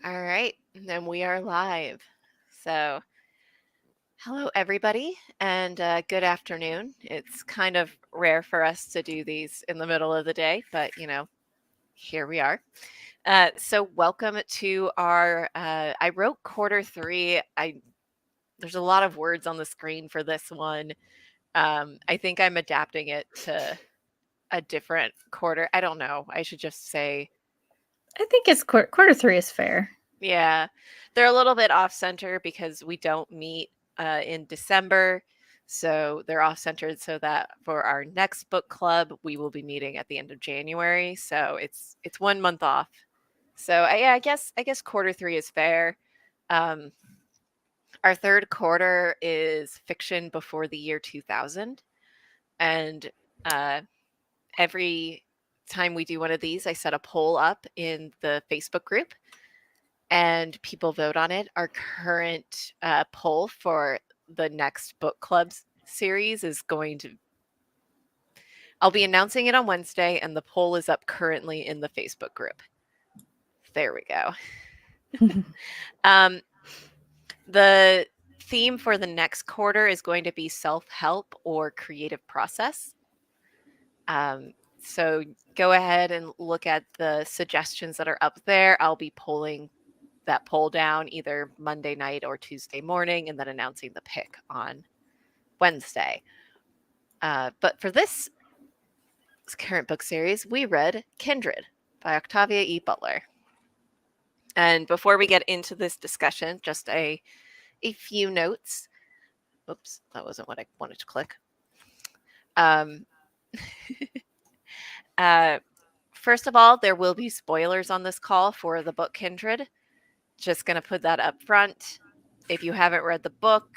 All right, then we are live. So, hello everybody, and good afternoon. It's kind of rare for us to do these in the middle of the day, but here we are. So, welcome to our. I wrote quarter three. There's a lot of words on the screen for this one. I think I'm adapting it to a different quarter. I don't know. I should just say I think it's quarter three is fair. yeah, they're a little bit off center because we don't meet in December. So they're off centered so that for our next book club, we will be meeting at the end of January. So it's 1 month off. So yeah, I guess quarter three is fair. Um, our third quarter is fiction before the year 2000, and uh, every time we do one of these, I set a poll up in the Facebook group and people vote on it. Our current poll for the next book clubs series is going to. I'll be announcing it on Wednesday, and the poll is up currently in the Facebook group. There we go. Um, the theme for the next quarter is going to be self help or creative process. So go ahead and look at the suggestions that are up there. I'll be polling that poll down either Monday night or Tuesday morning and then announcing the pick on Wednesday. But for this current book series, we read Kindred by Octavia E. Butler. And before we get into this discussion, just a few notes. Oops, that wasn't what I wanted to click. Um, uh, first of all, there will be spoilers on this call for the book Kindred. Just going to put that up front. If you haven't read the book,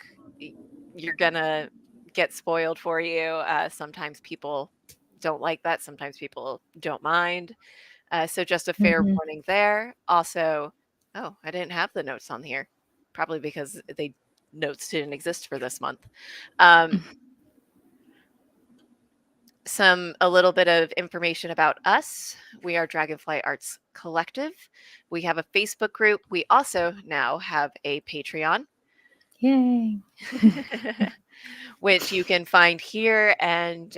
you're going to get spoiled for you. Sometimes people don't like that. Sometimes people don't mind. So just a fair Mhm. warning there. Also, oh, I didn't have the notes on here, probably because they notes didn't exist for this month. A little bit of information about us. We are Dragonfly Arts Collective. We have a Facebook group. We also now have a Patreon, Yay. which you can find here. And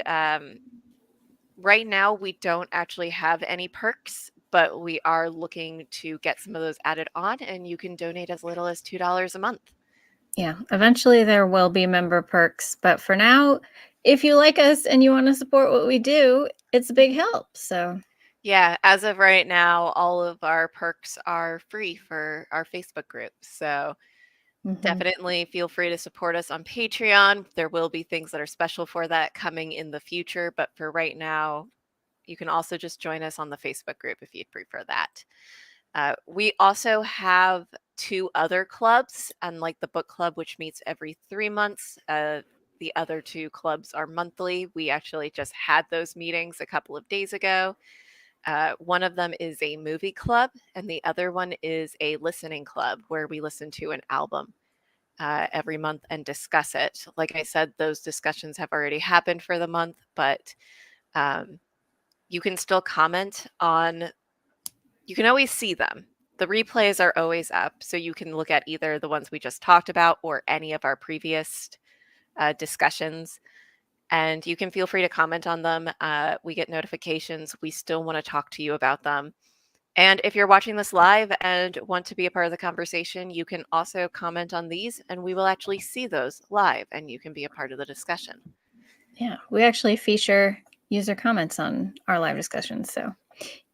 right now, we don't actually have any perks, but we are looking to get some of those added on, and you can donate as little as $2 a month. Yeah, eventually there will be member perks, but for now, if you like us and you want to support what we do, it's a big help. So, Yeah, as of right now, all of our perks are free for our Facebook group. So mhm. definitely feel free to support us on Patreon. There will be things that are special for that coming in the future, but for right now, you can also just join us on the Facebook group if you'd prefer that. We also have two other clubs, unlike the book club, which meets every 3 months. The other two clubs are monthly. We actually just had those meetings a couple of days ago. One of them is a movie club, and the other one is a listening club where we listen to an album every month and discuss it. Like I said, those discussions have already happened for the month, but um, you can still comment on, you can always see them. The replays are always up, so you can look at either the ones we just talked about or any of our previous discussions. And you can feel free to comment on them. We get notifications. We still want to talk to you about them. And if you're watching this live and want to be a part of the conversation, you can also comment on these and we will actually see those live and you can be a part of the discussion. Yeah, we actually feature user comments on our live discussions. So,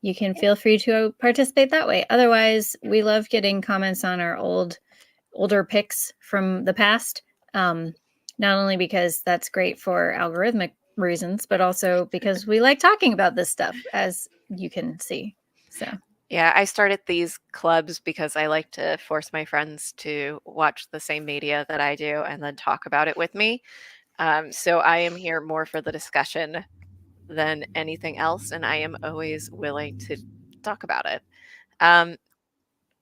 you can feel free to participate that way. Otherwise, we love getting comments on our older picks from the past. Not only because that's great for algorithmic reasons, but also because we like talking about this stuff, as you can see. So, Yeah, I started these clubs because I like to force my friends to watch the same media that I do and then talk about it with me. So I am here more for the discussion than anything else, and I am always willing to talk about it. Um,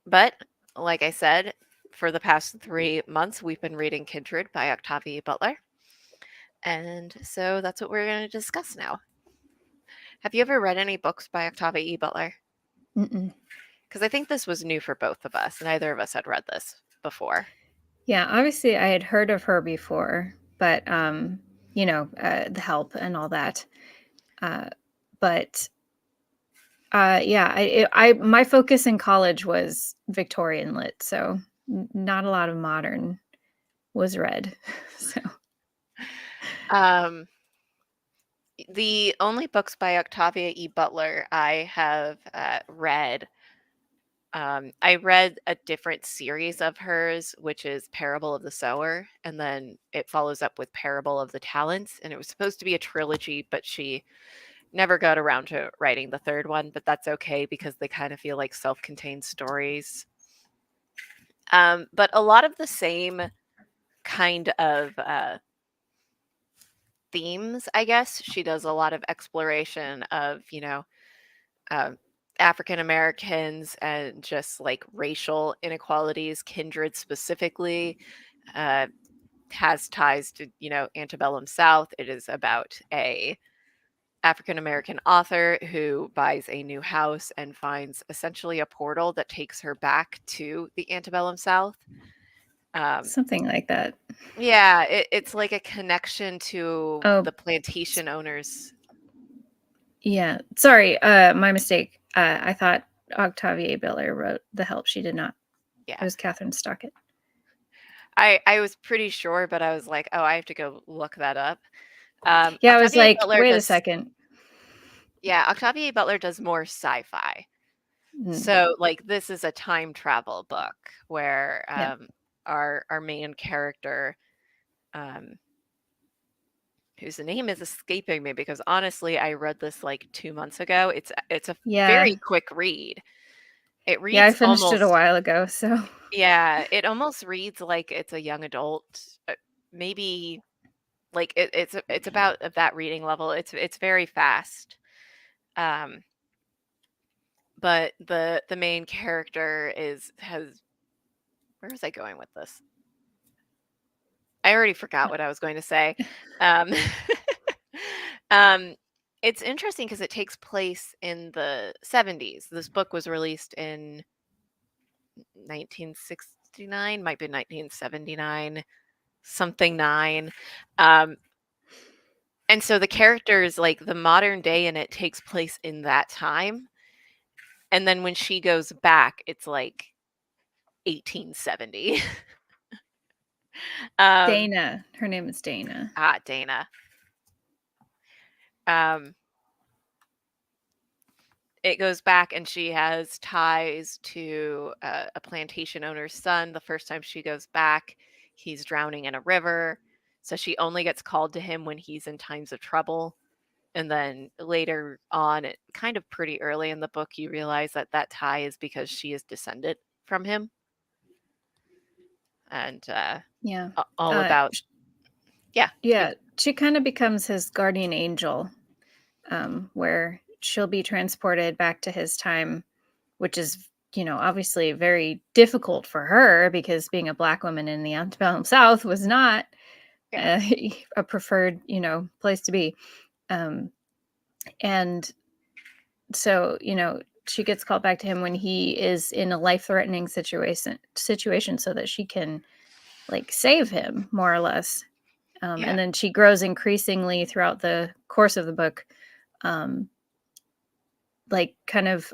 but like I said, for the past 3 months, we've been reading Kindred by Octavia E. Butler. And so that's what we're going to discuss now. Have you ever read any books by Octavia E. Butler? mm-mm. Because I think this was new for both of us. Neither of us had read this before. Yeah, obviously I had heard of her before, but The Help and all that. But yeah, my focus in college was Victorian lit, so not a lot of modern was read. So Um, the only books by Octavia E. Butler I have read, I read a different series of hers, which is Parable of the Sower, and then it follows up with Parable of the Talents, and it was supposed to be a trilogy, but she never got around to writing the third one, but that's okay because they kind of feel like self-contained stories. But a lot of the same kind of themes, I guess. She does a lot of exploration of, uh, African Americans and just like racial inequalities, Kindred specifically. Uh, has ties to, antebellum South. It is about a African American author who buys a new house and finds essentially a portal that takes her back to the antebellum South. something like that. Yeah, it's like a connection to Oh, the plantation owners. yeah. Sorry, my mistake. I thought Octavia Butler wrote The Help. She did not. It Yeah, was Catherine Stockett. I was pretty sure, but I was like, oh, I have to go look that up. Yeah, I was Octavia like, Butler wait a does, second. yeah, Octavia Butler does more sci-fi. Mm, So, like, this is a time travel book where yep. our main character, um, whose name is escaping me because honestly, I read this like 2 months ago. It's a very Yeah. quick read. It Yeah, I reads finished it a almost, while ago, so yeah, it almost reads like it's a young adult, maybe like it's about of that reading level. It's very fast. Um, but the main character is has where was I going with this? I already forgot what I was going to say. Um, um, it's interesting because it takes place in the 70s. This book was released in 1969, might be 1979, something nine. Um, and so the characters, like the modern day in it, takes place in that time. And then when she goes back, it's like 1870. um, Dana. Her name is Dana. Dana. Um, it goes back and she has ties to a plantation owner's son. The first time she goes back, he's drowning in a river. So she only gets called to him when he's in times of trouble. And then later on, kind of pretty early in the book, you realize that that tie is because she is descended from him. And Yeah. all Uh, about, sh- yeah. yeah, she kind of becomes his guardian angel, where she'll be transported back to his time, which is, obviously very difficult for her because being a Black woman in the antebellum South was not Yeah. uh, a preferred, place to be. Um, and so, she gets called back to him when he is in a life-threatening situation so that she can like save him more or less. Yeah. And then she grows increasingly throughout the course of the book, um, like kind of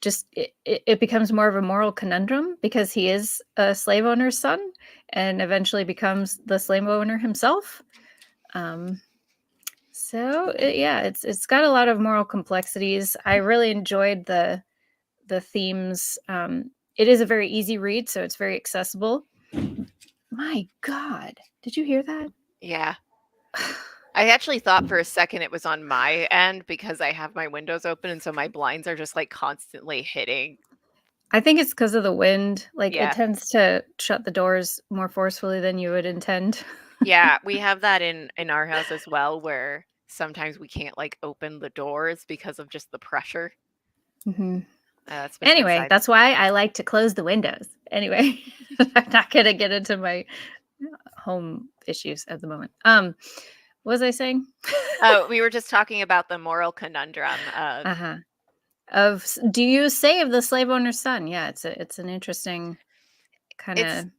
just it becomes more of a moral conundrum because he is a slave owner's son and eventually becomes the slave owner himself. Um, yeah, it's got a lot of moral complexities. I really enjoyed the themes. It is a very easy read, so it's very accessible. My God, did you hear that? Yeah. I actually thought for a second it was on my end because I have my windows open and so my blinds are just like constantly hitting. I think it's because of the wind. Like it Yeah. tends to shut the doors more forcefully than you would intend. Yeah, we have that in our house as well where sometimes we can't like open the doors because of just the pressure. Hmm. That's been Anyway, inside. that's why I like to close the windows. Anyway, I'm not gonna get into my home issues at the moment. What was I saying? Oh, we were just talking about the moral conundrum of Uh-huh. do you save the slave owner's son? Yeah, it's an interesting kind It's of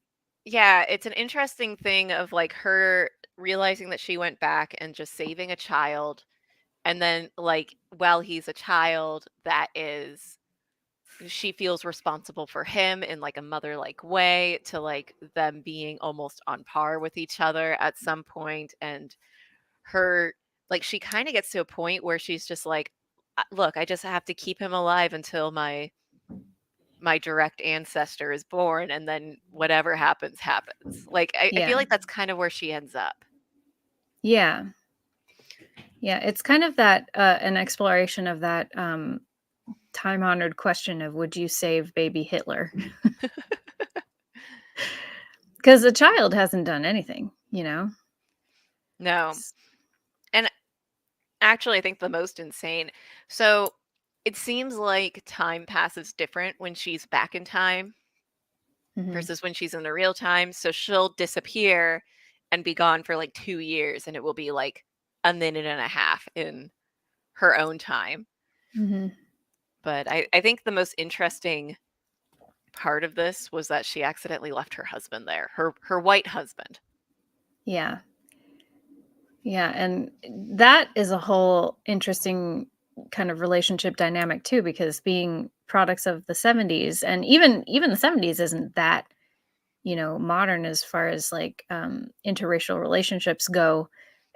yeah, it's an interesting thing of like her realizing that she went back and just saving a child, and then like while he's a child, that is she feels responsible for him in like a mother-like way, to like them being almost on par with each other at some point. And her, like, she kind of gets to a point where she's just like, Look, I just have to keep him alive until my direct ancestor is born, and then whatever happens happens." Like, I yeah. feel like that's kind of where she ends up. Yeah. Yeah, it's kind of that an exploration of that time-honored question of would you save baby Hitler? Because the child hasn't done anything, you know? No. And actually, I think the most insane, so it seems like time passes different when she's back in time Mhm. versus when she's in the real time. So she'll disappear and be gone for like 2 years, and it will be like a minute and a half in her own time. Mhm. But I think the most interesting part of this was that she accidentally left her husband there, her white husband. Yeah. Yeah, and that is a whole interesting kind of relationship dynamic too, because being products of the 70s, and even the 70s isn't that, modern as far as like interracial relationships go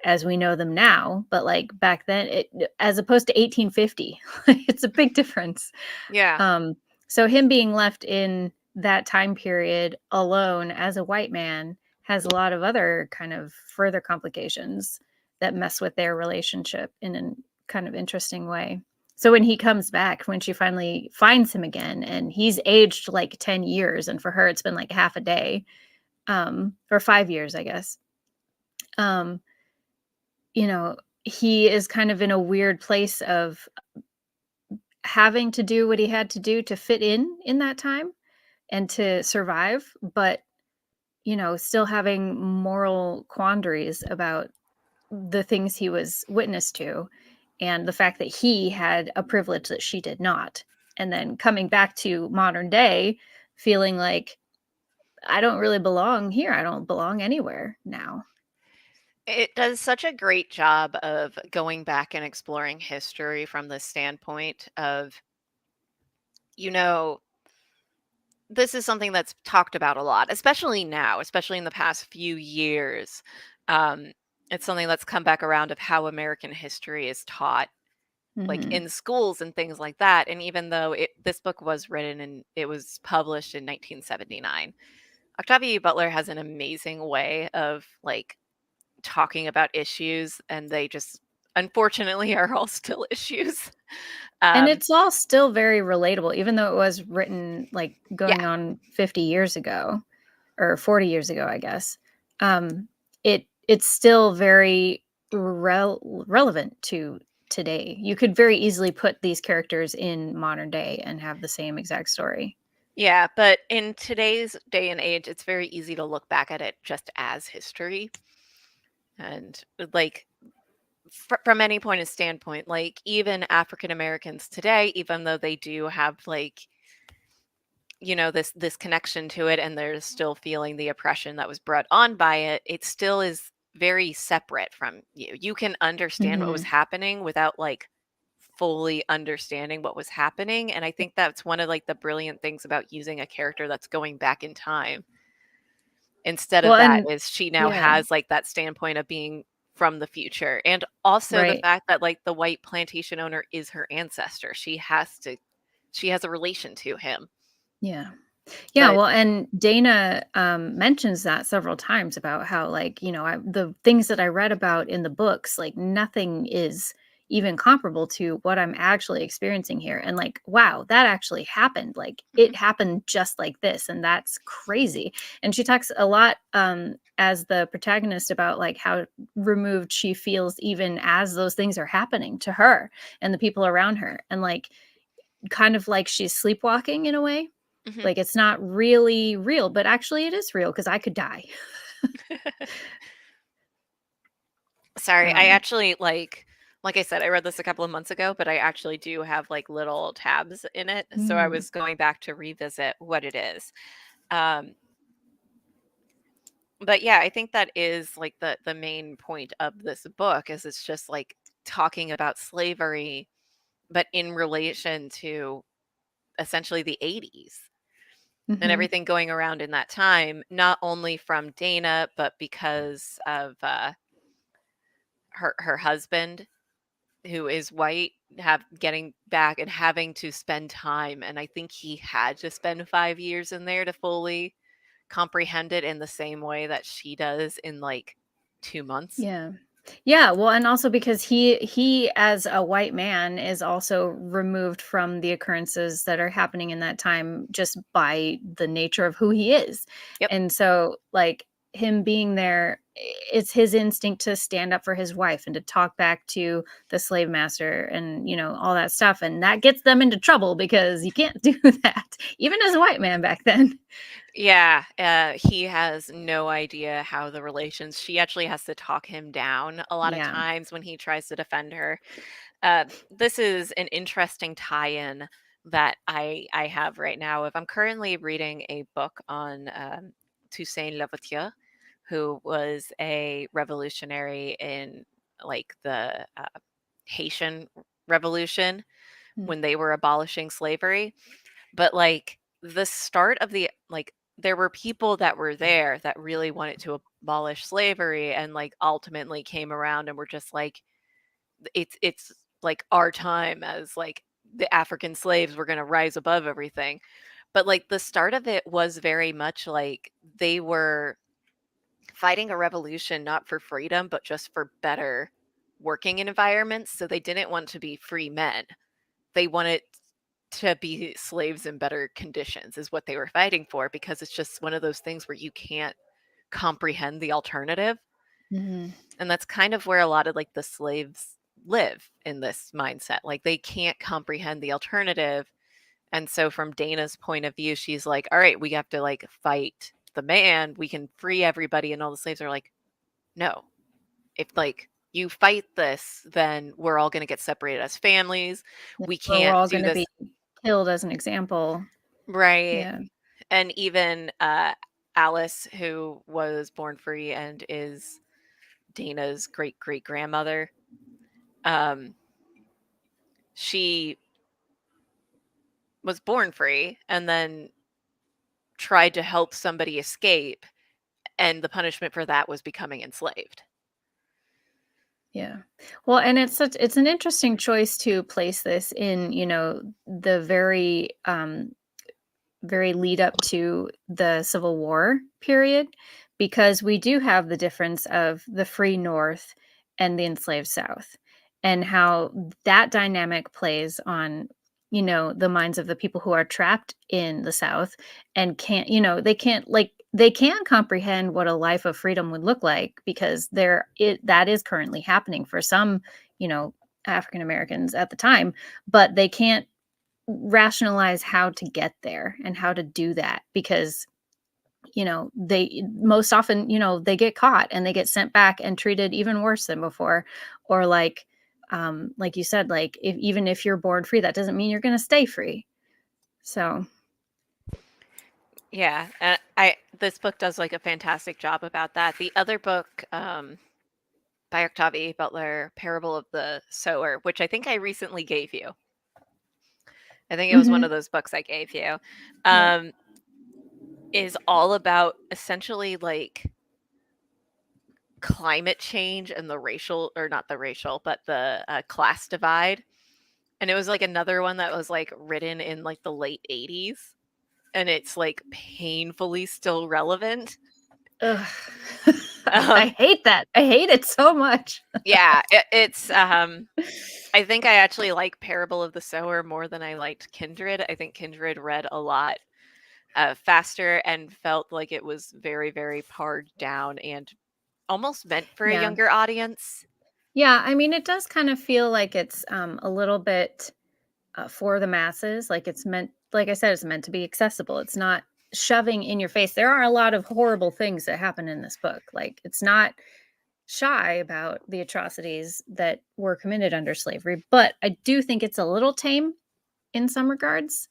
as we know them now, but like back then as opposed to 1850, it's a big difference. Yeah. Um, so him being left in that time period alone as a white man has a lot of other kind of further complications that mess with their relationship in a kind of interesting way. So when he comes back, when she finally finds him again, and he's aged like 10 years, and for her it's been like half a day, or 5 years, I guess. Um, he is kind of in a weird place of having to do what he had to do to fit in that time and to survive, but still having moral quandaries about the things he was witness to, and the fact that he had a privilege that she did not. And then coming back to modern day, feeling like I don't really belong here. I don't belong anywhere now. It does such a great job of going back and exploring history from the standpoint of, you know, this is something that's talked about a lot, especially now, especially in the past few years. Um, it's something that's come back around of how American history is taught, like Hmm. in schools and things like that. And even though this book was written and it was published in 1979, Octavia E. Butler has an amazing way of like talking about issues, and they just unfortunately are all still issues. And Um, it's all still very relatable, even though it was written like yeah, going on 50 years ago or 40 years ago, I guess. It's still very relevant to today. You could very easily put these characters in modern day and have the same exact story. yeah, but in today's day and age, it's very easy to look back at it just as history. And like from any point of standpoint, like even African Americans today, even though they do have like, this connection to it, and they're still feeling the oppression that was brought on by it, it still is very separate from you. You can understand what was Hmm. happening without like fully understanding what was happening. And I think that's one of like the brilliant things about using a character that's going back in time. Instead of Well, that and is she now yeah, has like that standpoint of being from the future. And also the right. fact that like the white plantation owner is her ancestor. She has a relation to him. Yeah. Yeah, But well, and Dana mentions that several times about how, like, the things that I read about in the books, like, nothing is even comparable to what I'm actually experiencing here. And, like, wow, that actually happened. Like, mhm, it happened just like this. And that's crazy. And she talks a lot as the protagonist about, like, how removed she feels even as those things are happening to her and the people around her. And, like, kind of like she's sleepwalking in a way, mhm. like, it's not really real, but actually it is real because I could die. Sorry, I Um, actually like like I said, I read this a couple of months ago, but I actually do have like little tabs in it. So I Mm. was going back to revisit what it is. Um, but yeah, I think that is like the main point of this book is it's just like talking about slavery, but in relation to essentially the 80s and Hmm. everything going around in that time, not only from Dana, but because of her husband who is white have getting back and having to spend time, and I think he had to spend 5 years in there to fully comprehend it in the same way that she does in, like, 2 months. Yeah. Yeah, well, and also because he as a white man is also removed from the occurrences that are happening in that time just by the nature of who he is. Yep. And so like him being there, it's his instinct to stand up for his wife and to talk back to the slave master and all that stuff, and that gets them into trouble because you can't do that even as a white man back then. Yeah, he has no idea how the relations she actually has to talk him down a lot of Yeah. times when he tries to defend her. This is an interesting tie-in that I have right now. If I'm currently reading a book on Toussaint Louverture, who was a revolutionary in like the Haitian Revolution Mm. when they were abolishing slavery. But like the start of the like there were people that were there that really wanted to abolish slavery and like ultimately came around and were just like it's like our time as like the African slaves were going to rise above everything. But like the start of it was very much like they were fighting a revolution not for freedom but just for better working environments. So they didn't want to be free men. They wanted to be slaves in better conditions is what they were fighting for because it's just one of those things where you can't comprehend the alternative. Mhm. And that's kind of where a lot of like the slaves live in this mindset. Like they can't comprehend the alternative. And so from Dana's point of view, she's like, all right, we have to like fight the man. We can free everybody. And all the slaves are like, no, if like you fight this, then we're all going to get separated as families. Yeah, We or we're can't all do gonna this. be killed as an example. Right. Yeah. And even Alice, who was born free and is Dana's great great grandmother, um, she was born free and then tried to help somebody escape, and the punishment for that was becoming enslaved. Yeah. Well, and it's an interesting choice to place this in, the very lead up to the Civil War period, because we do have the difference of the free North and the enslaved South, and how that dynamic plays on, the minds of the people who are trapped in the South and can't, they can comprehend what a life of freedom would look like because that is currently happening for some, you know, African Americans at the time, but they can't rationalize how to get there and how to do that because they most often they get caught and they get sent back and treated even worse than before, or like you said, like even if you're born free, that doesn't mean you're going to stay free. So Yeah, I this book does like a fantastic job about that. The other book by Octavia E. Butler, Parable of the Sower, which I think I recently gave you. I think it was one mhm, of those books I gave you. yeah, Um, is all about essentially like climate change and the racial, or not the racial, but the class divide. And it was like another one that was like written in like the late 80s. And it's like painfully still relevant. ugh. I Um, hate that. I hate it so much. yeah, it's I think I actually like Parable of the Sower more than I liked Kindred. I think Kindred read a lot faster and felt like it was very, very pared down and almost meant for a Yeah. younger audience. Yeah, I mean, it does kind of feel like it's a little bit for the masses. Like it's meant, like I said, it's meant to be accessible. It's not shoving in your face. There are a lot of horrible things that happen in this book. Like it's not shy about the atrocities that were committed under slavery, but I do think it's a little tame in some regards.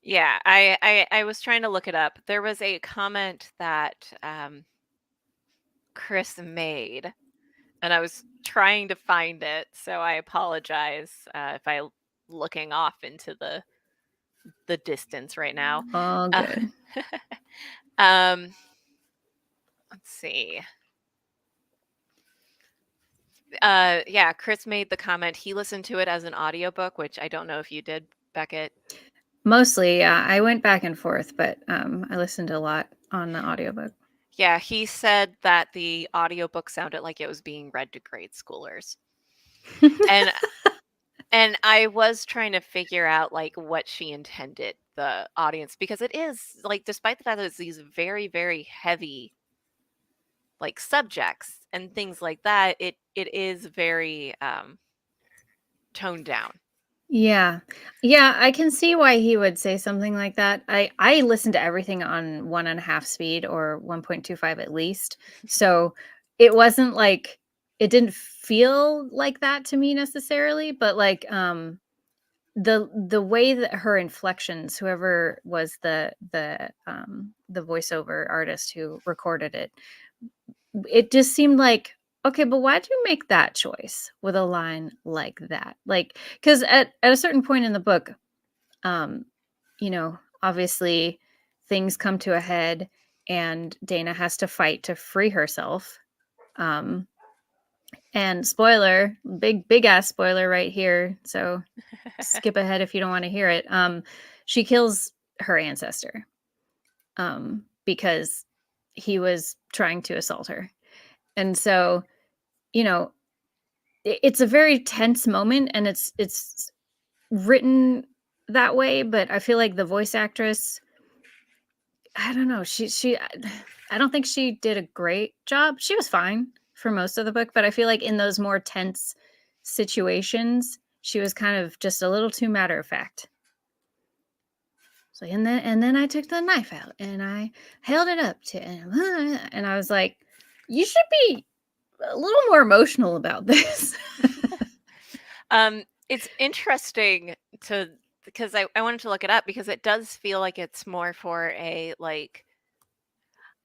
Yeah, I was trying to look it up. There was a comment that Chris made, and I was trying to find it, so I apologize if I looking off into the distance right now. Oh, Uh, good. um, let's see. Yeah, Chris made the comment. He listened to it as an audiobook, which I don't know if you did, Beckett. Mostly, yeah. I went back and forth, but I listened a lot on the audiobook. Yeah, he said that the audiobook sounded like it was being read to grade schoolers. And and I was trying to figure out like what she intended the audience, because it is like, despite the fact that it's these very, very heavy like subjects and things like that, it is very toned down. Yeah. Yeah, I can see why he would say something like that. I listen to everything on 1.5 speed or 1.25 at least. So it wasn't like it didn't feel like that to me necessarily, but like the way that her inflections, whoever was the voiceover artist who recorded it, it just seemed like, okay, but why'd you make that choice with a line like that? Like, because at a certain point in the book, um, obviously things come to a head and Dana has to fight to free herself. Um, and spoiler, big ass spoiler right here. So skip ahead if you don't want to hear it. She kills her ancestor because he was trying to assault her. And so, you know, it's a very tense moment and it's written that way, but I feel like the voice actress, I don't know, she I don't think she did a great job. She was fine for most of the book, but I feel like in those more tense situations, she was kind of just a little too matter of fact. So and then I took the knife out and I held it up to and I was like, you should be a little more emotional about this. It's interesting to because I wanted to look it up because it does feel like it's more for a like,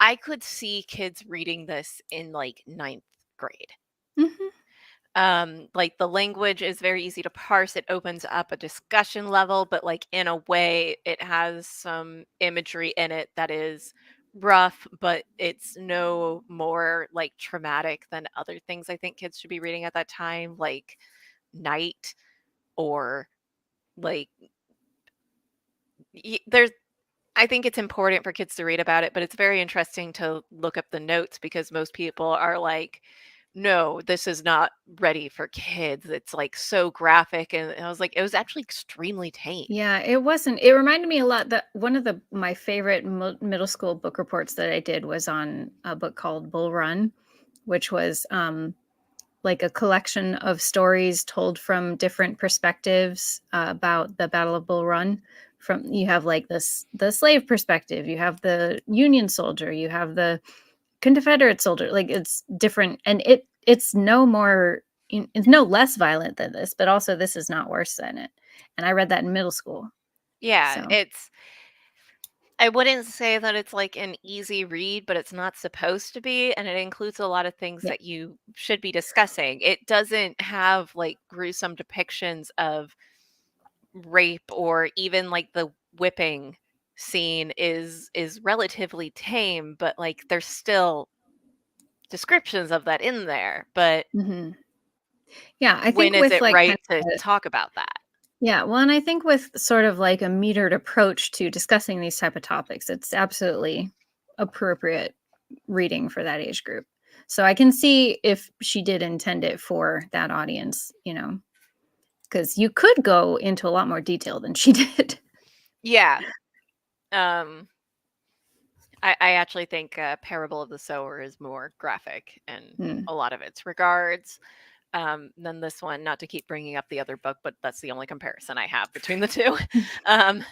I could see kids reading this in like ninth grade. Mhm. Like the language is very easy to parse. It opens up a discussion level, but like in a way, it has some imagery in it that is rough, but it's no more like traumatic than other things I think kids should be reading at that time, like Night or like there's I think it's important for kids to read about it, but it's very interesting to look up the notes because most people are like, no, this is not ready for kids. It's like so graphic. And I was like, it was actually extremely tame. Yeah, it wasn't. It reminded me a lot that one of my favorite middle school book reports that I did was on a book called Bull Run, which was like a collection of stories told from different perspectives about the Battle of Bull Run. From you have like the slave perspective, you have the Union soldier, you have the Confederate soldier. Like it's different, and it's no more, it's no less violent than this, but also this is not worse than it. And I read that in middle school, Yeah, so I wouldn't say that it's like an easy read, but it's not supposed to be. And it includes a lot of things yeah. that you should be discussing. It doesn't have like gruesome depictions of rape, or even like the whipping scene is relatively tame, but like there's still descriptions of that in there. But Hmm. Yeah, I when think is with it like right kind to of talk about that? yeah, well, and I think with sort of like a metered approach to discussing these type of topics, it's absolutely appropriate reading for that age group. So I can see if she did intend it for that audience, because you could go into a lot more detail than she did. Yeah. Um, I actually think Parable of the Sower is more graphic in Hmm. a lot of its regards than this one. Not to keep bringing up the other book, but that's the only comparison I have between the two. Um,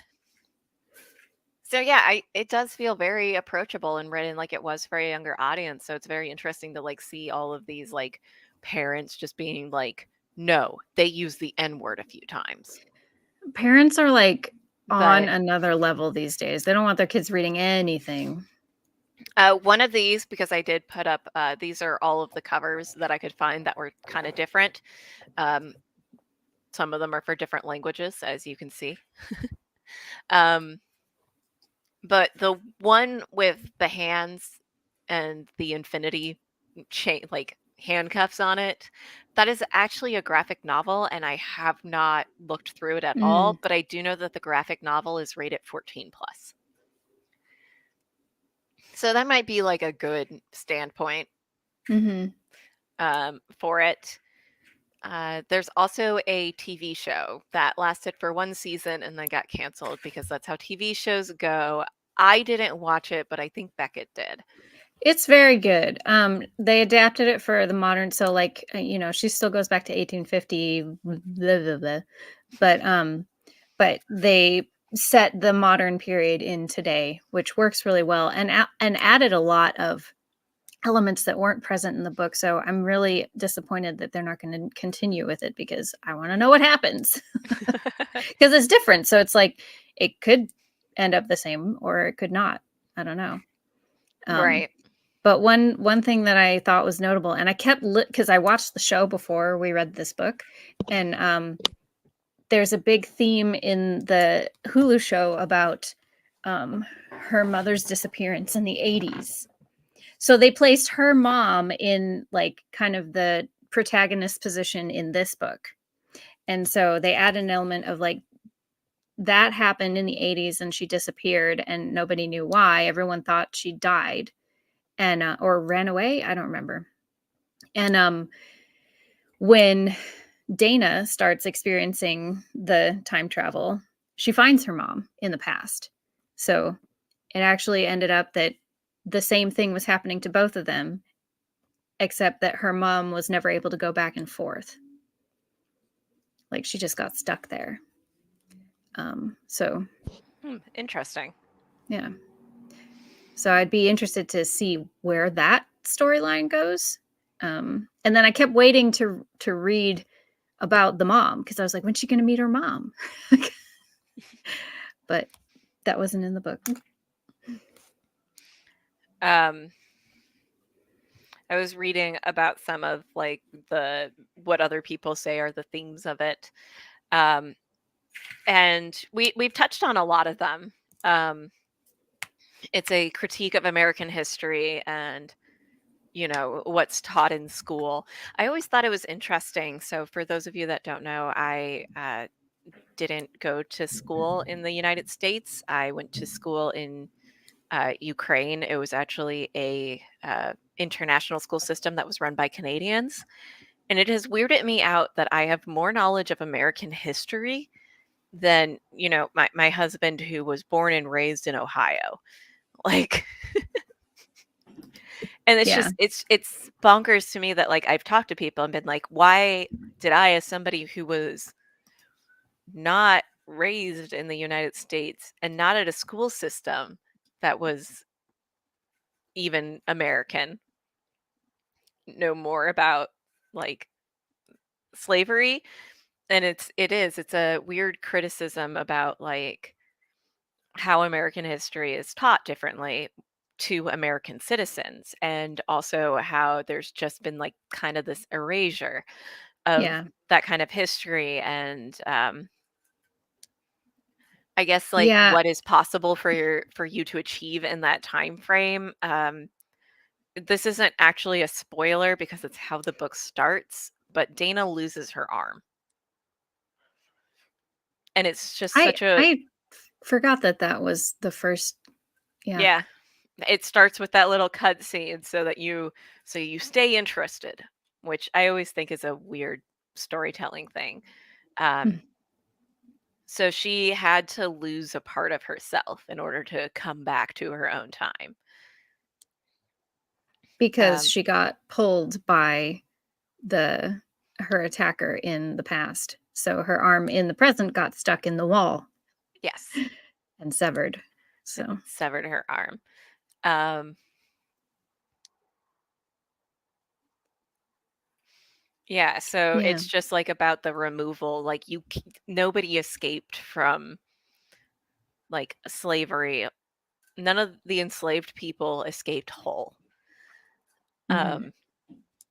So yeah, it does feel very approachable and written like it was for a younger audience. So it's very interesting to like see all of these like parents just being like, no, they use the N word a few times. Parents are like on But another level these days. They don't want their kids reading anything. one of these, because I did put up, these are all of the covers that I could find that were kind of different. Um, some of them are for different languages, as you can see. um, but the one with the hands and the infinity chain, like handcuffs on it, that is actually a graphic novel, and I have not looked through it at Mm. all. But I do know that the graphic novel is rated 14 plus. So that might be like a good standpoint Mm-hmm. for it. There's also a TV show that lasted for one season and then got canceled because that's how TV shows go. I didn't watch it, but I think Beckett did. It's very good. They adapted it for the modern, so like she still goes back to 1850, blah, blah, blah. But they set the modern period in today, which works really well, and added a lot of elements that weren't present in the book. So I'm really disappointed that they're not going to continue with it because I want to know what happens because it's different. So it's like it could end up the same or it could not. I don't know. Um, Right. but one thing that I thought was notable, and I kept because I watched the show before we read this book, and there's a big theme in the Hulu show about her mother's disappearance in the 80s. So they placed her mom in like kind of the protagonist position in this book. And so they add an element of like that happened in the 80s and she disappeared and nobody knew why. Everyone thought she died and or ran away, I don't remember. And when Dana starts experiencing the time travel, she finds her mom in the past. So it actually ended up that the same thing was happening to both of them, except that her mom was never able to go back and forth. Like she just got stuck there. So Interesting. yeah. So I'd be interested to see where that storyline goes. And then I kept waiting to read about the mom because I was like, when's she going to meet her mom? But that wasn't in the book. Um, I was reading about some of like the what other people say are the themes of it. Um, and we've touched on a lot of them. It's a critique of American history and what's taught in school. I always thought it was interesting. So for those of you that don't know, I didn't go to school in the United States. I went to school in Ukraine. It was actually a international school system that was run by Canadians. And it has weirded me out that I have more knowledge of American history than, my husband who was born and raised in Ohio. Like, and it's Yeah. just it's bonkers to me that like I've talked to people and been like, why did I, as somebody who was not raised in the United States and not at a school system that was even American, know more about like slavery? And it's a weird criticism about like how American history is taught differently to American citizens, and also how there's just been like kind of this erasure of Yeah. that kind of history. And I guess like Yeah. what is possible for you to achieve in that time frame. This isn't actually a spoiler because it's how the book starts, but Dana loses her arm. And it's just I such a I forgot that was the first. Yeah. yeah, it starts with that little cutscene so you stay interested, which I always think is a weird storytelling thing. Hmm. Um, so she had to lose a part of herself in order to come back to her own time. Because Um, she got pulled by the her attacker in the past. So her arm in the present got stuck in the wall yes. and severed. So severed her arm. Yeah, so yeah. it's just like about the removal. Like nobody escaped from like slavery. None of the enslaved people escaped whole. Mm-hmm.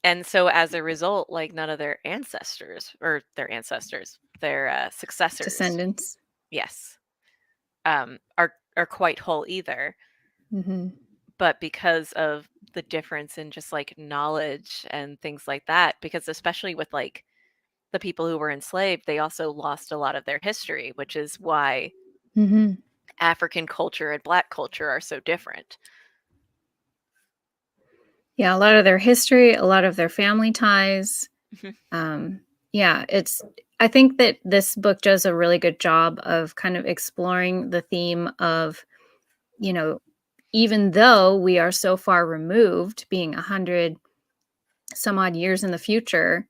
And so as a result, like none of their their successors, Descendants. yes, are quite whole either. Mm-hmm. But because of the difference in just like knowledge and things like that, because especially with like the people who were enslaved, they also lost a lot of their history, which is why Mm-hmm. African culture and Black culture are so different. Yeah, a lot of their history, a lot of their family ties. Mhm. Yeah, I think that this book does a really good job of kind of exploring the theme of, you know, even though we are so far removed, being 100 some odd years in the future,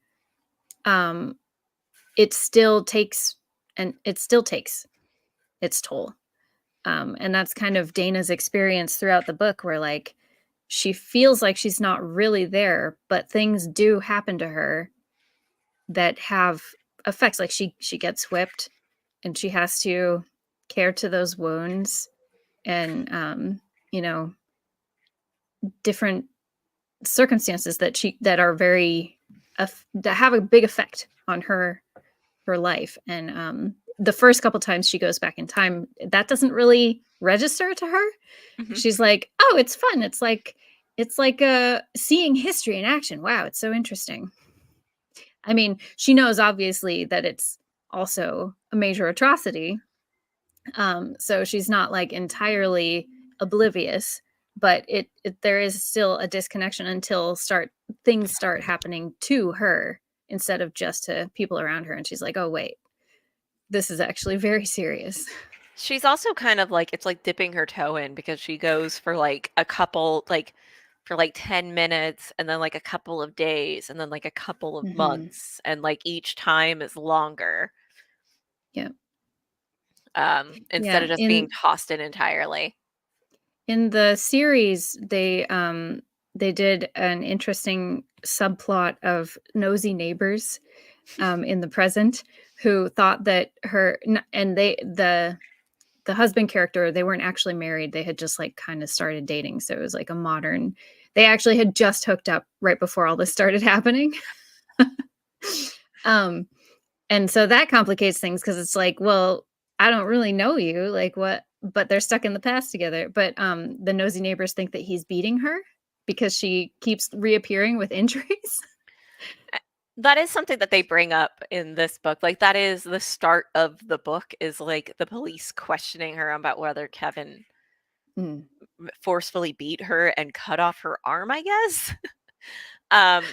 um, it still takes it still takes its toll. And that's kind of Dana's experience throughout the book, where like she feels like she's not really there, but things do happen to her that have effects. Like she gets whipped, and she has to care to those wounds, and you know, different circumstances that are very that have a big effect on her life. And the first couple times she goes back in time, that doesn't really register to her. Mhm. She's like, oh, it's fun, it's like seeing history in action. Wow, it's so interesting. I mean, she knows obviously that it's also a major atrocity, so she's not like entirely oblivious, but there is still a disconnection until things start happening to her instead of just to people around her, and she's like, oh wait, this is actually very serious. She's also kind of like it's like dipping her toe in because she goes for like a couple like for like 10 minutes and then like a couple of days and then like a couple of Hmm. months and like each time is longer Yeah, instead yeah. of just being in tossed in entirely. in the series, they did an interesting subplot of nosy neighbors in the present who thought that and the husband character, they weren't actually married, they had just like kind of started dating, so it was like a modern, they actually had just hooked up right before all this started happening. um and so that complicates things because it's like, well, I don't really know you, like what, but they're stuck in the past together. But the nosy neighbors think that he's beating her because she keeps reappearing with injuries. Uh, That is something that they bring up in this book. Like that is the start of the book is like the police questioning her about whether Kevin Mm. forcefully beat her and cut off her arm, I guess. um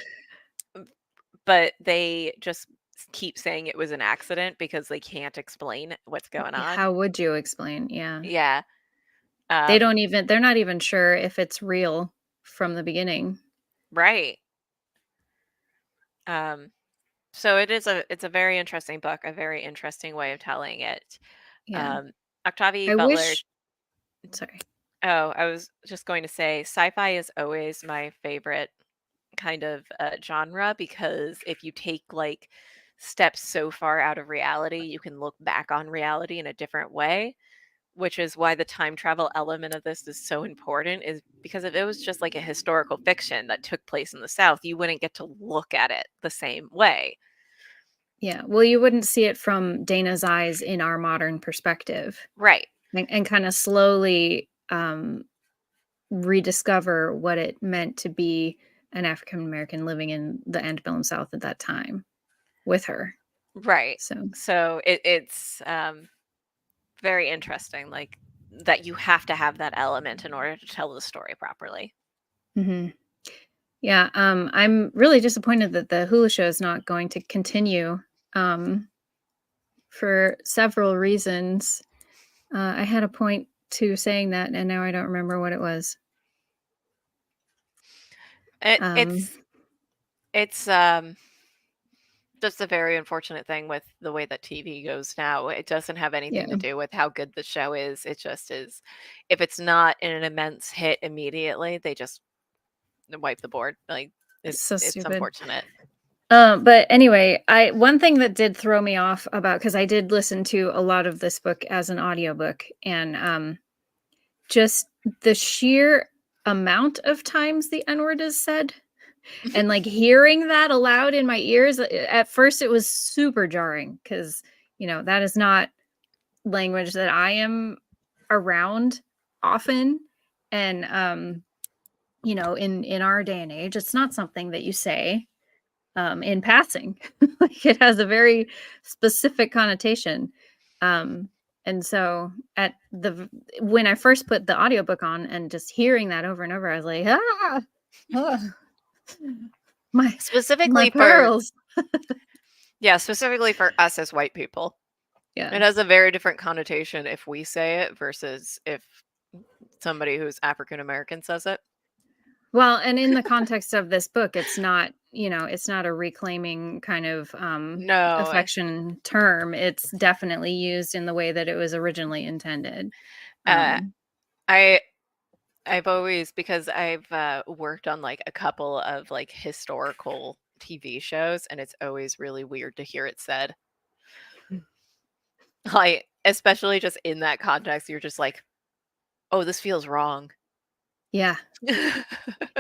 but they just keep saying it was an accident because they can't explain what's going on. How would you explain? Yeah. Yeah. Um, They're not even sure if it's real from the beginning. right. Um, so it's a very interesting book, a very interesting way of telling it. Yeah. Um, Octavia E. I Butler. wish Sorry. Oh, I was just going to say sci-fi is always my favorite kind of genre because if you take like steps so far out of reality, you can look back on reality in a different way, which is why the time travel element of this is so important is because if it was just like a historical fiction that took place in the South, you wouldn't get to look at it the same way. Yeah. Well, you wouldn't see it from Dana's eyes in our modern perspective, Right. and kind of slowly rediscover what it meant to be an African American living in the antebellum South at that time with her. Right. So, So it's very interesting like that you have to have that element in order to tell the story properly. mhm. Yeah, I'm really disappointed that the Hulu show is not going to continue, um, for several reasons. I had a point to saying that, and now I don't remember what it was. It Um, it's just a very unfortunate thing with the way that TV goes now. It doesn't have anything to Yeah. do with how good the show is. It just is. If it's not an immense hit immediately, they just wipe the board. Like It's so it's stupid. unfortunate. But anyway, one thing that did throw me off about, because I did listen to a lot of this book as an audiobook, and just the sheer amount of times the N-word is said, and like hearing that aloud in my ears, at first it was super jarring, because that is not language that I am around often. And in our day and age, it's not something that you say in passing. Like, it has a very specific connotation. And so when I first put the audiobook on and just hearing that over and over, I was like, ah, my Specifically for pearls. specifically for us as white people. Yeah. It has a very different connotation if we say it versus if somebody who's African American says it. Well, and in the context of this book, it's not a reclaiming kind of No, affection term. It's definitely used in the way that it was originally intended. uh, I I've always, because I've worked on like a couple of like historical TV shows, and it's always really weird to hear it said. Like, especially just in that context, you're just like, oh, this feels wrong. Yeah.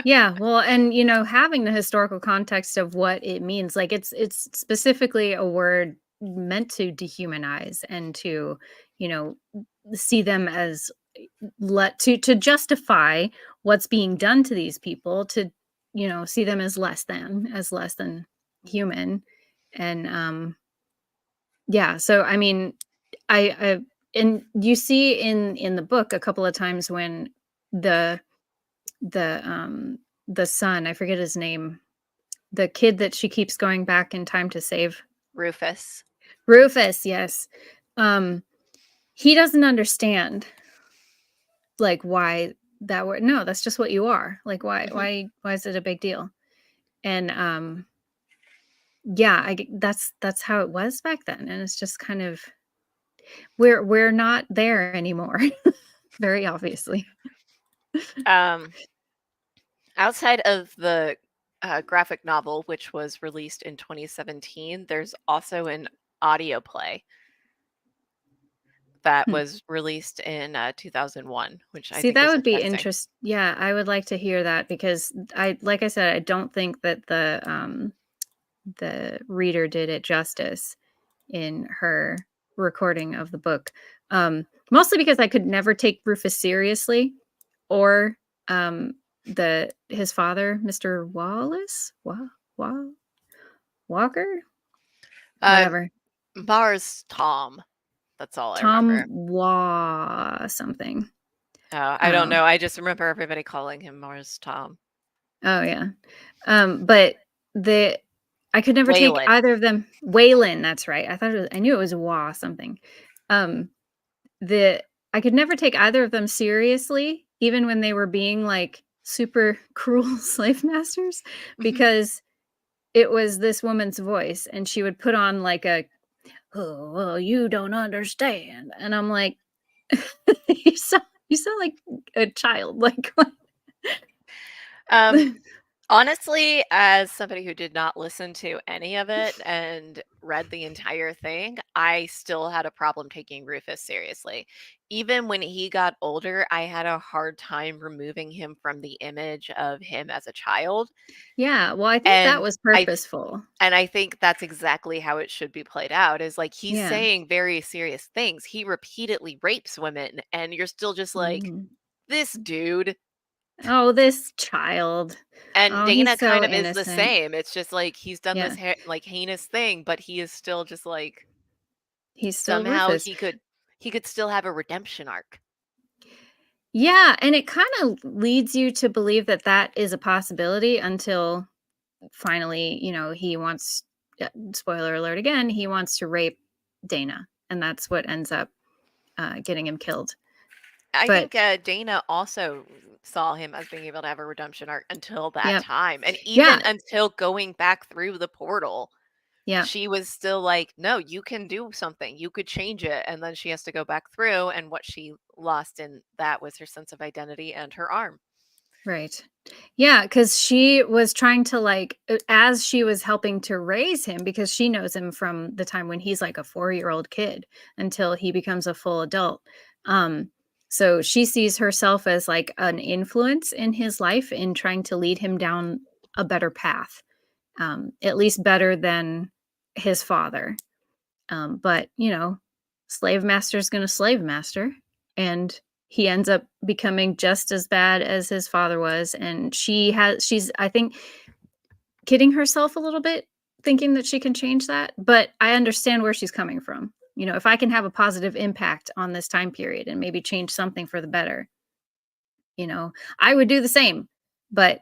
Yeah, well, and having the historical context of what it means, like it's specifically a word meant to dehumanize and to, you know, see them as to justify what's being done to these people, to see them as less than human. And yeah, so I mean, I and you see in the book a couple of times when the the um the son, I forget his name, the kid that she keeps going back in time to save. Rufus. Rufus, yes. um he doesn't understand, like, why that word. No, that's just what you are. Like, why Mhm. why is it a big deal? And yeah, that's how it was back then, and it's just kind of, we're not there anymore. Very obviously. Um, Outside of the graphic novel, which was released in 2017, there's also an audio play that Hmm. was released in 2001, which I See, think that is would be interesting. interest yeah, I would like to hear that, because like I said, I don't think that the reader did it justice in her recording of the book. Mostly because I could never take Rufus seriously, or the his father, Mr. Wallace, Walker, Um, whatever, Mars Tom. That's all I Tom remember. something. I don't Um, know. I just remember everybody calling him Mars Tom. oh yeah, but the I could never take Waylon. either of them. Waylon, that's right. I knew it was something. Um, the I could never take either of them seriously, even when they were being like super cruel slave masters, Mhm. because it was this woman's voice, and she would put on like oh, well, you don't understand. And I'm like, you sound like a child. Like, what? Um, Honestly, as somebody who did not listen to any of it and read the entire thing, I still had a problem taking Rufus seriously. Even when he got older, I had a hard time removing him from the image of him as a child. Yeah, well, I think that And was I purposeful. and I think that's exactly how it should be played out, is like he's Yeah. saying very serious things. He repeatedly rapes women, and you're still just like, Mhm. this dude. Oh, this child. And Oh, Dana he's kind so of is the innocent. same. It's just like he's done this Yeah, like heinous thing, but he is still just like, he's still somehow Rufus. he could still have a redemption arc. Yeah, and it kind of leads you to believe that that is a possibility, until finally, he wants, spoiler alert again, he wants to rape Dana, and that's what ends up getting him killed. I But think Dana also saw him as being able to have a redemption arc until that yeah, time, and even yeah, until going back through the portal. Yeah. She was still like, no, you can do something. You could change it. And then she has to go back through. And what she lost in that was her sense of identity and her arm. Right. Yeah, because she was trying to like as she was helping to raise him, because she knows him from the time when he's like a 4-year-old kid until he becomes a full adult. Um, so she sees herself as like an influence in his life in trying to lead him down a better path, at least better than his father. But slave master's gonna slave master, and he ends up becoming just as bad as his father was. And she's, I think, kidding herself a little bit, thinking that she can change that. But I understand where she's coming from. If I can have a positive impact on this time period and maybe change something for the better, I would do the same. But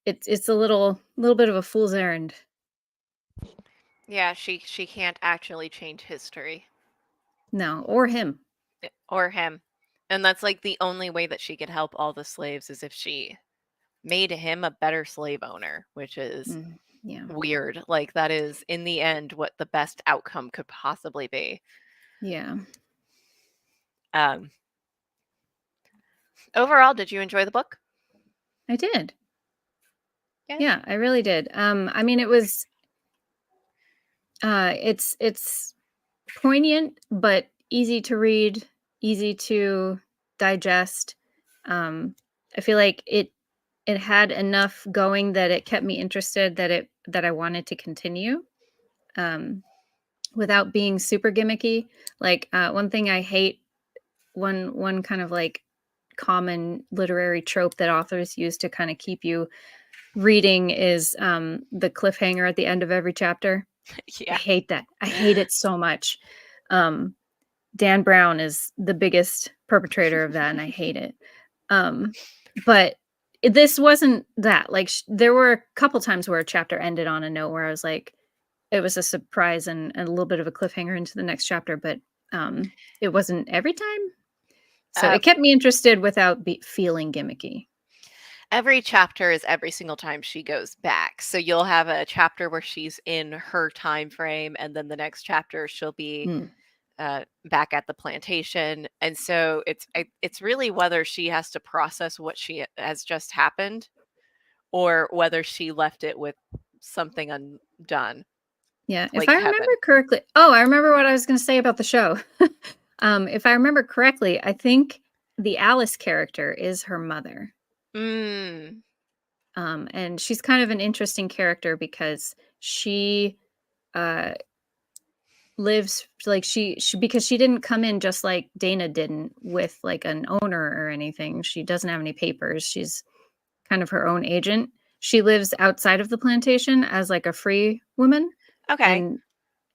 it's a little bit of a fool's errand. Yeah, she can't actually change history. No, or him. Or him. And that's like the only way that she could help all the slaves is if she made him a better slave owner, which is Yeah. weird. Like that is in the end what the best outcome could possibly be. Yeah. Um Overall, did you enjoy the book? I did. Yeah. Yeah, I really did. I mean, it was it's poignant but easy to read, easy to digest. I feel like it had enough going that it kept me interested, that I wanted to continue. Um, without being super gimmicky. Like one thing I hate, one kind of like common literary trope that authors use to kind of keep you reading is the cliffhanger at the end of every chapter. I Yeah. hate that. I hate it so much. Um, Dan Brown is the biggest perpetrator of that, and I hate it. But this wasn't that. Like, there were a couple times where a chapter ended on a note where I was like, it was a surprise and a little bit of a cliffhanger into the next chapter, but it wasn't every time. So Uh, it kept me interested without feeling gimmicky. every chapter is every single time she goes back. So you'll have a chapter where she's in her time frame, and then the next chapter she'll be Mm, back at the plantation. And so it's really whether she has to process what she has just happened or whether she left it with something undone, yeah, if like I remember Kevin. correctly. Oh, I remember what I was going to say about the show. If I remember correctly, I think the Alice character is her mother. Mm, And she's kind of an interesting character because she uh, lives like because she didn't come in just like Dana didn't with like an owner or anything. She doesn't have any papers. She's kind of her own agent. She lives outside of the plantation as like a free woman okay. and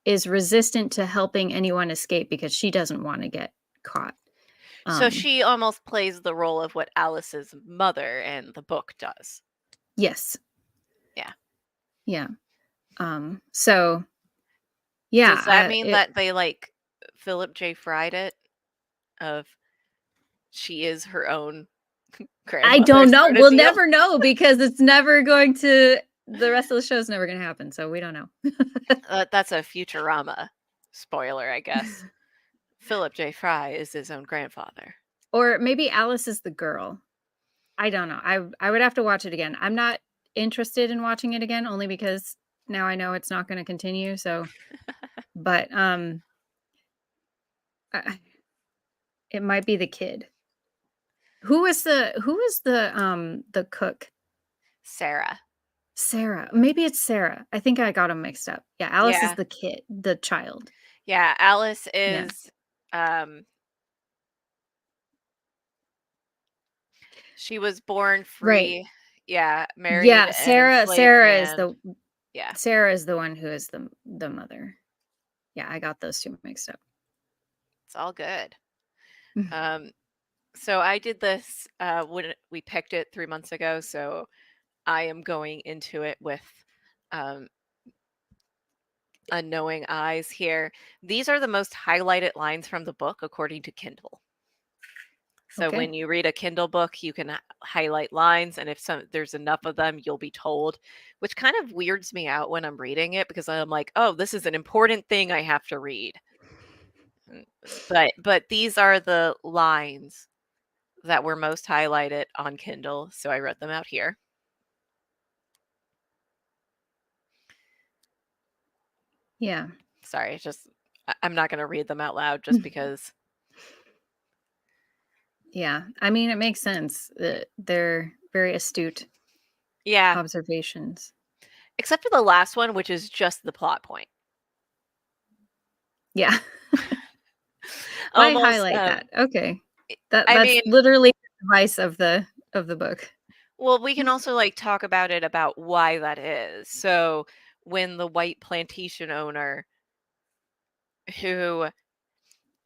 is resistant to helping anyone escape because she doesn't want to get caught. So Um, she almost plays the role of what Alice's mother in the book does. yes, Yeah. yeah. So yeah, Does that mean that they like Philip J. Fried it of she is her own I grandmother don't know. sort of We'll deal? never know because it's never going to. The rest of the show's never going to happen, so we don't know. That's a Futurama spoiler, I guess. Philip J. Fry is his own grandfather. Or maybe Alice is the girl. I don't know. I would have to watch it again. I'm not interested in watching it again only because now I know it's not going to continue. So, but I, it might be the kid. Who was the cook? Sarah. Sarah. Maybe it's Sarah. I think I got them mixed up. Yeah, Alice is Yeah. the kid, the child. Yeah, Alice Yeah. is um she was born Right. free. Yeah, married Yeah, an Sarah enslaved Sarah is man. the Yeah, Sarah is the one who is the mother. Yeah, I got those two mixed up. it's all good. Um so I did this when we picked it 3 months ago, so I am going into it with um unknowing eyes here. These are the most highlighted lines from the book according to Kindle. So Okay. when you read a Kindle book, you can highlight lines, and if there's enough of them, you'll be told, which kind of weirds me out when I'm reading it because I'm like, oh, this is an important thing I have to read. But these are the lines that were most highlighted on Kindle, so I wrote them out here. Yeah. Sorry, I'm not going to read them out loud just because. Yeah. I mean, it makes sense. They're very astute Yeah, observations. except for the last one, which is just the plot point. Yeah. Why Almost, highlight that? Okay. I That's mean, literally the device of the book. well, we can also like talk about it about why that is. So when the white plantation owner who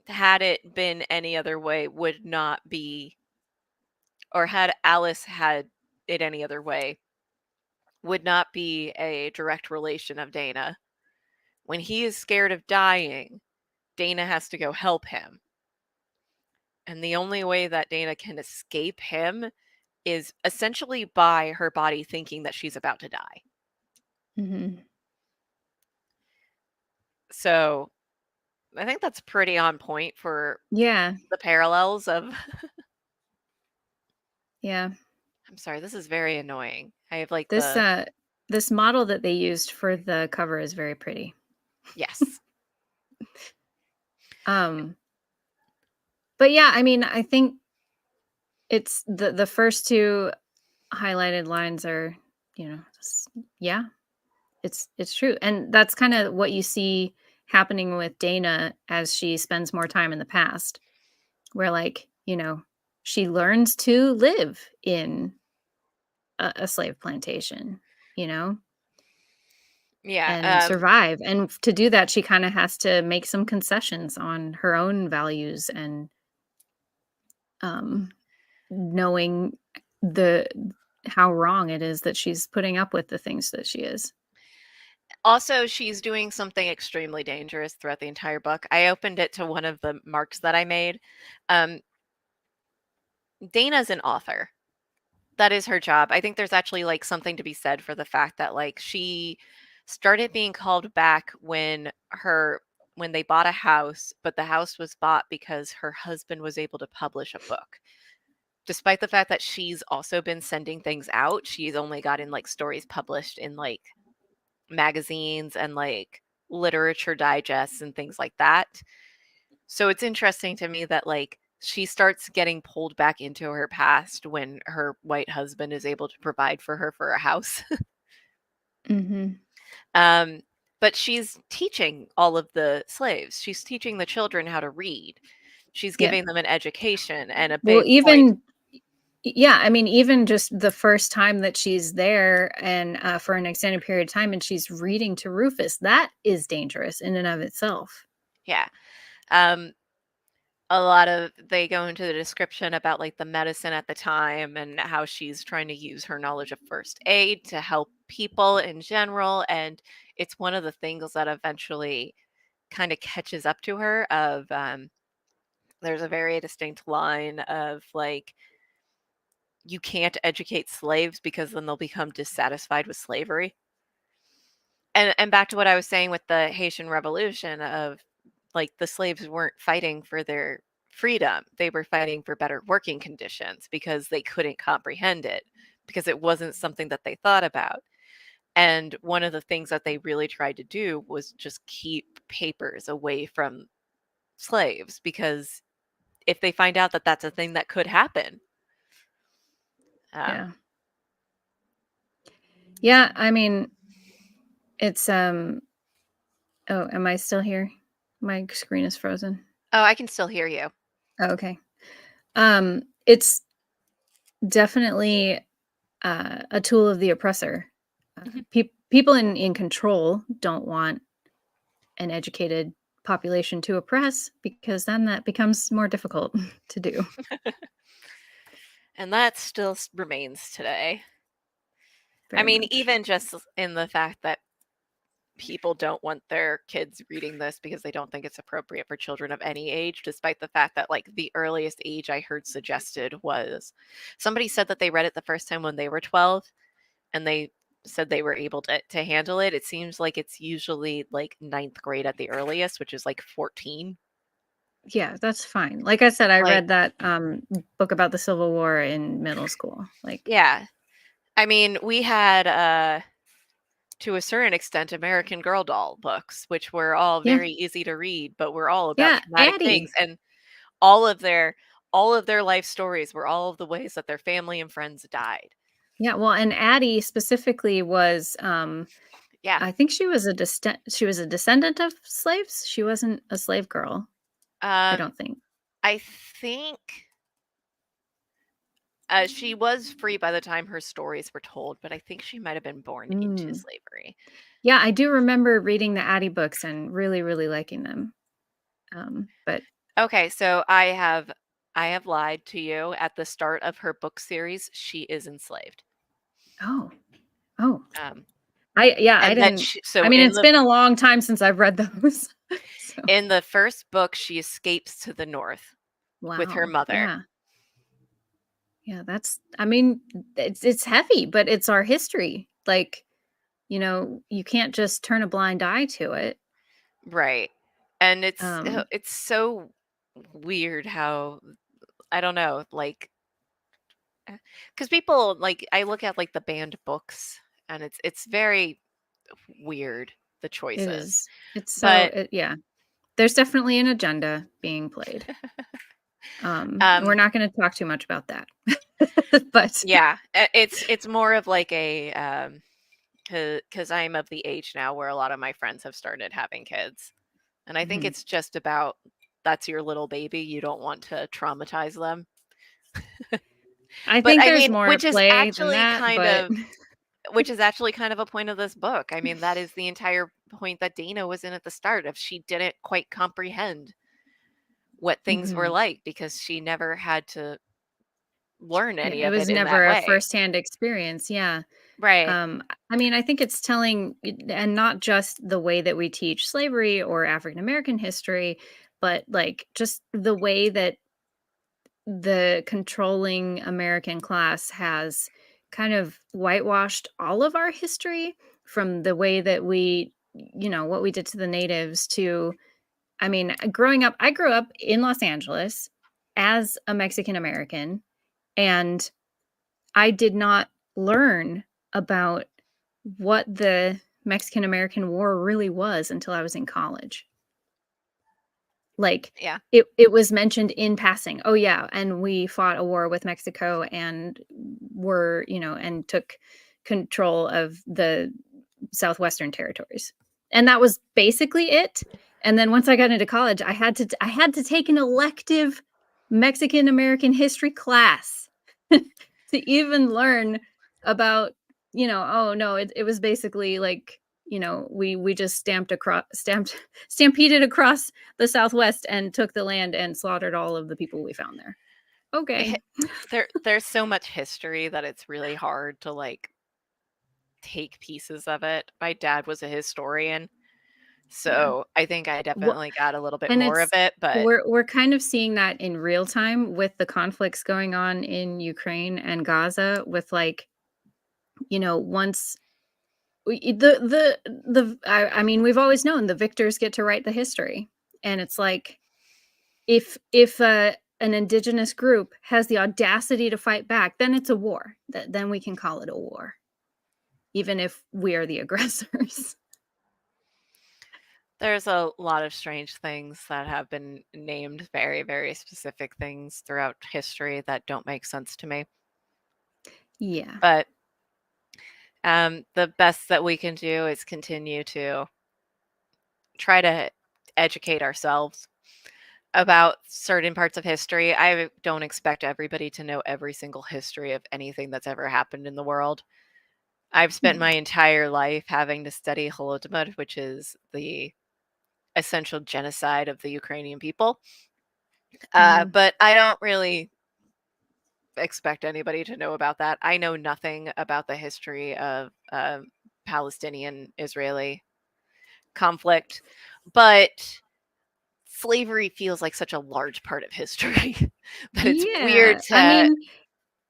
had it been any other way would not be, or had Alice had it any other way, would not be a direct relation of Dana. When he is scared of dying, Dana has to go help him. And the only way that Dana can escape him is essentially by her body thinking that she's about to die. Mm-hmm. So I think that's pretty on point for Yeah. the parallels of. Yeah. I'm sorry, this is very annoying. I have like This the. this model that they used for the cover is very pretty. Yes. Um but yeah, I mean, I think it's the first two highlighted lines are, yeah, it's true. And that's kind of what you see happening with Dana as she spends more time in the past, where like, she learns to live in a slave plantation, you know, Yeah. and survive. And to do that, she kind of has to make some concessions on her own values and um knowing the how wrong it is that she's putting up with the things that she is. Also, she's doing something extremely dangerous throughout the entire book. I opened it to one of the marks that I made. Um, Dana's an author. That is her job. I think there's actually like something to be said for the fact that like she started being called back when they bought a house, but the house was bought because her husband was able to publish a book. Despite the fact that she's also been sending things out, she's only gotten like stories published in like magazines and like literature digests and things like that. So it's interesting to me that like she starts getting pulled back into her past when her white husband is able to provide for her for a house. Mm-hmm. um, but she's teaching all of the slaves. She's teaching the children how to read. She's Yeah. giving them an education and a Well, big point. even yeah, I mean, even just the first time that she's there and for an extended period of time, and she's reading to Rufus, that is dangerous in and of itself. Yeah. Um, a lot of they go into the description about like the medicine at the time and how she's trying to use her knowledge of first aid to help people in general, and it's one of the things that eventually kind of catches up to her of there's a very distinct line of like you can't educate slaves because then they'll become dissatisfied with slavery. And back to what I was saying with the Haitian Revolution of like the slaves weren't fighting for their freedom. They were fighting for better working conditions because they couldn't comprehend it because it wasn't something that they thought about. And one of the things that they really tried to do was just keep papers away from slaves because if they find out that that's a thing that could happen. Um, Yeah. Yeah, I mean, it's oh, am I still here? My screen is frozen. oh, I can still hear you. Oh, okay. It's definitely a tool of the oppressor. Mhm. People in control don't want an educated population to oppress because then that becomes more difficult to do. And that still remains today. I Very mean, much. even just in the fact that people don't want their kids reading this because they don't think it's appropriate for children of any age, despite the fact that like the earliest age I heard suggested was somebody said that they read it the first time when they were 12 and they said they were able to handle it. It seems like it's usually like ninth grade at the earliest, which is like 14. Yeah, that's fine. Like I said, I Like, read that book about the Civil War in middle school. Like, yeah. I mean, we had to a certain extent American Girl doll books, which were all yeah, very easy to read, but were all about yeah, traumatic things. Addie. And all of their life stories were all of the ways that their family and friends died. Yeah, well, and Addie specifically was, Yeah. I think she was a descendant of slaves. She wasn't a slave girl, I Um, don't think. I think she was free by the time her stories were told, but I think she might have been born into Mm. slavery. Yeah, I do remember reading the Addie books and really, really liking them. But Okay, so I have lied to you. At the start of her book series, she is enslaved. oh, oh, Um, I and that didn't. she, I so mean, it's been a long time since I've read those. So, in the first book, she escapes to the north with her wow, mother. yeah, yeah. That's. I mean, it's heavy, but it's our history. Like, you can't just turn a blind eye to it. Right. And Um, it's so weird how I don't know, like because people like I look at like the banned books and it's very weird the it choices. is. It's so. But Yeah. There's definitely an agenda being played. We're um not going to talk too much about that, but yeah, it's more of like a because I'm of the age now where a lot of my friends have started having kids. And I think mhm. it's just about that's your little baby. You don't want to traumatize them. I But think I there's mean, more at play than that. But which is actually kind of a point of this book. I mean, that is the entire point that Dana was in at the start of she didn't quite comprehend what things were mhm. like because she never had to learn Yeah, any it of it was in that never a way. firsthand experience. Yeah. Right. I mean, I think it's telling, and not just the way that we teach slavery or African American history, but like just the way that the controlling American class has kind of whitewashed all of our history, from the way that what we did to the natives to, I mean, growing up, I grew up in Los Angeles as a Mexican American, and I did not learn about what the Mexican American War really was until I was in college. Like, Yeah. it was mentioned in passing. Oh yeah, and we fought a war with Mexico and and took control of the southwestern territories. And that was basically it. And then once I got into college, I had to take an elective Mexican American history class to even learn about, oh no, it was basically like, we just stampeded across the Southwest and took the land and slaughtered all of the people we found there. Okay. It- there's so much history that it's really hard to like take pieces of it. My dad was a historian, Yeah. so I think I Wha definitely got a little bit and more of it's it, but we're kind of seeing that in real time with the conflicts going on in Ukraine and Gaza, with like, once I mean, we've always known the victors get to write the history. And it's like, if an indigenous group has the audacity to fight back, then it's a war. Then we can call it a war, even if we are the aggressors. there's a lot of strange things that have been named very, very specific things throughout history that don't make sense to me. Yeah. But the best that we can do is continue to try to educate ourselves about certain parts of history. I don't expect everybody to know every single history of anything that's ever happened in the world. I've spent Yeah. my entire life having to study Holodomor, which is the essential genocide of the Ukrainian people. Mm. But I don't really expect anybody to know about that. I know nothing about the history of Palestinian Israeli conflict, but slavery feels like such a large part of history that it's weird Yeah. I to. mean,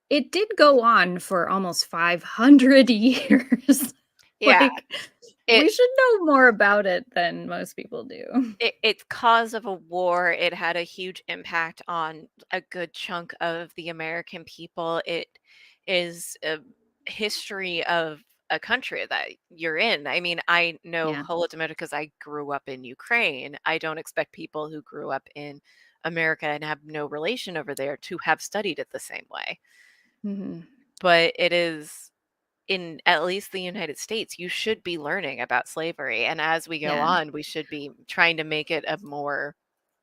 it did go on for almost 500 years. Yeah, Like, it we should know more about it than most people do. it's cause of a war. It had a huge impact on a good chunk of the American people. It is a history of a country that you're in. I mean, I know Yeah. Holodomor because I grew up in Ukraine. I don't expect people who grew up in America and have no relation over there to have studied it the same way. Mhm. But it is in at least the United States, you should be learning about slavery. And as we go Yeah. on, we should be trying to make it a more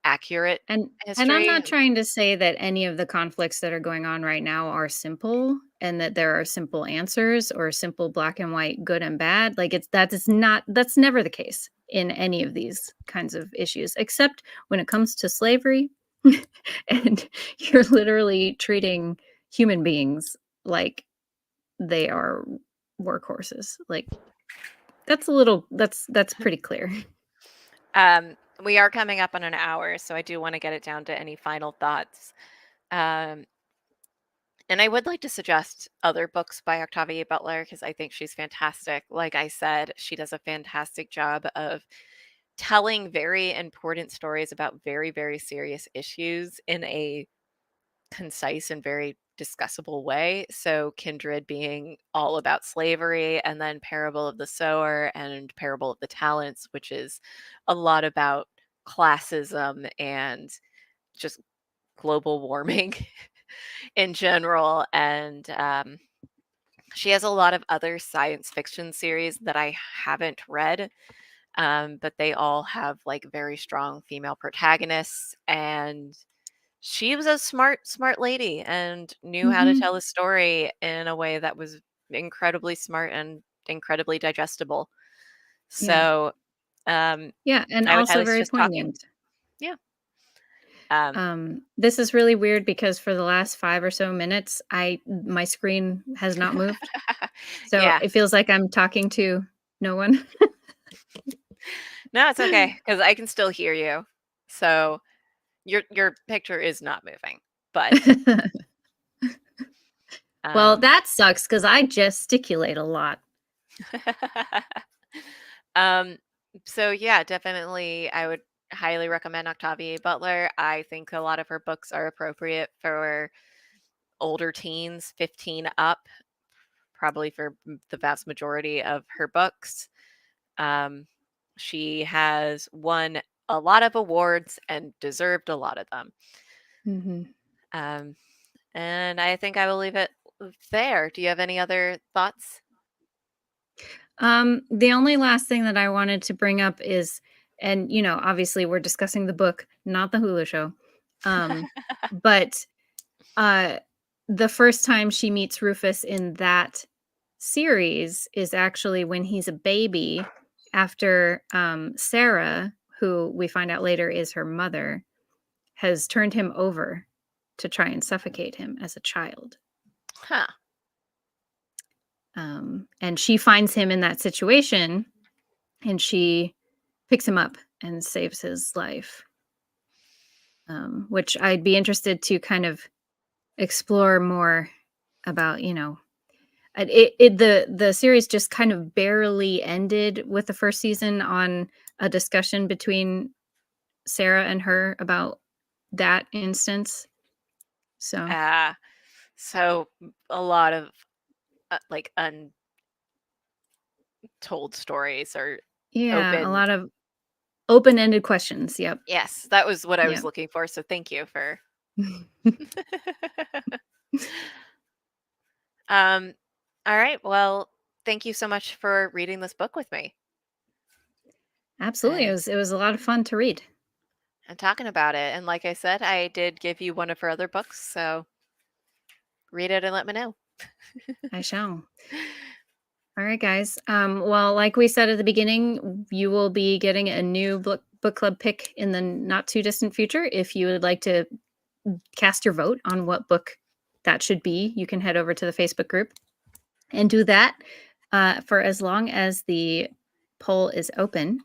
accurate And I'm history. not trying to say that any of the conflicts that are going on right now are simple and that there are simple answers or simple black and white good and bad. Like that's never the case in any of these kinds of issues except when it comes to slavery and you're literally treating human beings like they are workhorses. Like that's pretty clear. We are coming up on an hour, so I do want to get it down to any final thoughts. Um, and I would like to suggest other books by Octavia Butler because I think she's fantastic. Like I said, she does a fantastic job of telling very important stories about very, very serious issues in a concise and very discussable way. So, Kindred being all about slavery, and then Parable of the Sower and Parable of the Talents, which is a lot about classism and just global warming in general. And she has a lot of other science fiction series that I haven't read, but they all have like very strong female protagonists. And she was a smart lady and knew how to Mhm. tell a story in a way that was incredibly smart and incredibly digestible. Yeah. So, Yeah, and I would also highly very suggest talking. poignant. Yeah. Um, This is really weird because for the last 5 or so minutes, my screen has not moved. So yeah. it feels like I'm talking to no one. No, it's okay because I can still hear you. So your picture is not moving, but Well, um, that sucks because I gesticulate a lot. um, so yeah, definitely, I would highly recommend Octavia Butler. I think a lot of her books are appropriate for older teens, 15 up, probably for the vast majority of her books. Um, she has won a lot of awards and deserved a lot of them. Mhm. Um, and I think I will leave it there. Do you have any other thoughts? The only last thing that I wanted to bring up is and, obviously we're discussing the book, not the Hulu show. Um, but Uh, the first time she meets Rufus in that series is actually when he's a baby after, Sarah, who we find out later is her mother, has turned him over to try and suffocate him as a child. Huh. And she finds him in that situation, and she picks him up and saves his life, which I'd be interested to kind of explore more about, And the series just kind of barely ended with the first season on a discussion between Sarah and her about that instance. So, Uh, so a lot of like untold stories or yeah, a open. lot of open-ended questions. Yep. Yes, that was what I was Yep. looking for. So thank you for. um, all right. Well, thank you so much for reading this book with me Absolutely. It and was it was a lot of fun to read. talking about it. And like I said, I did give you one of her other books, so read it and let me know. I shall. All right, guys. Well, like we said at the beginning, you will be getting a new book club pick in the not too distant future. If you would like to cast your vote on what book that should be, you can head over to the Facebook group and do that for as long as the poll is open.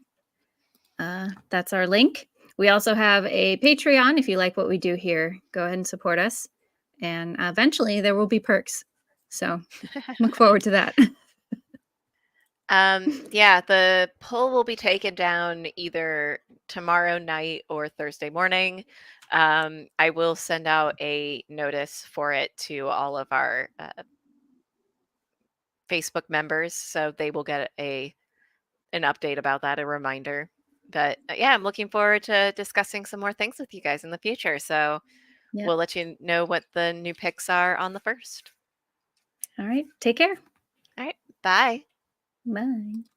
That's our link. We also have a Patreon. If you like what we do here, go ahead and support us. And eventually there will be perks. So look forward to that. Yeah, the poll will be taken down either tomorrow night or Thursday morning. I will send out a notice for it to all of our Facebook members, so they will get an update about that, a reminder. But yeah, I'm looking forward to discussing some more things with you guys in the future. So Yep. we'll let you know what the new picks are on the 1st. All right. Take care. All right. Bye. Bye.